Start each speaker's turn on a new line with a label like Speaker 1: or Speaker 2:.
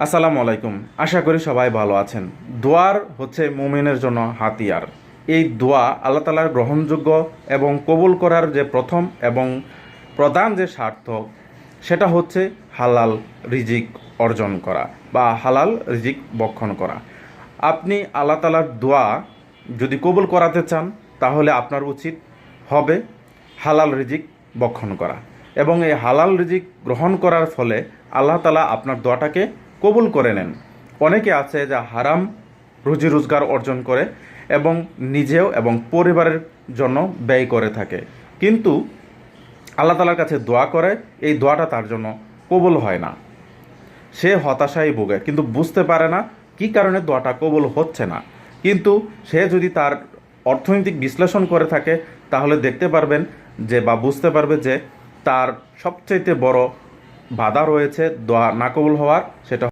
Speaker 1: আসসালামু আলাইকুম। আশা করি সবাই ভালো আছেন। দোয়ার হচ্ছে মুমিনের জন্য হাতিয়ার। এই দোয়া আল্লাহ তাআলার গ্রহণযোগ্য এবং কবুল করার যে প্রথম এবং প্রধান যে স্বার্থ সেটা হচ্ছে হালাল রিজিক অর্জন করা বা হালাল রিজিক বক্ষণ করা। আপনি আল্লাহ তাআলার দোয়া যদি কবুল করাতে চান তাহলে আপনার উচিত হবে হালাল রিজিক বক্ষণ করা, এবং এই হালাল রিজিক গ্রহণ করার ফলে আল্লাহ তাআলা আপনার দোয়াটাকে কবুল করে নেন। অনেকে আছে যা হারাম রুজি রোজগার অর্জন করে এবং নিজেও এবং পরিবারের জন্য ব্যয় করে থাকে, কিন্তু আল্লাহ তাআলার কাছে দোয়া করে এই দোয়াটা তার জন্য কবুল হয় না। সে হতাশায় ভোগে, কিন্তু বুঝতে পারে না কী কারণে দোয়াটা কবুল হচ্ছে না। কিন্তু সে যদি তার অর্থনৈতিক বিশ্লেষণ করে থাকে তাহলে দেখতে পারবেন যে বা বুঝতে পারবে যে তার সবচাইতে বড় বাধা রয়েছে দোয়া না কবুল হওয়ার, সেটা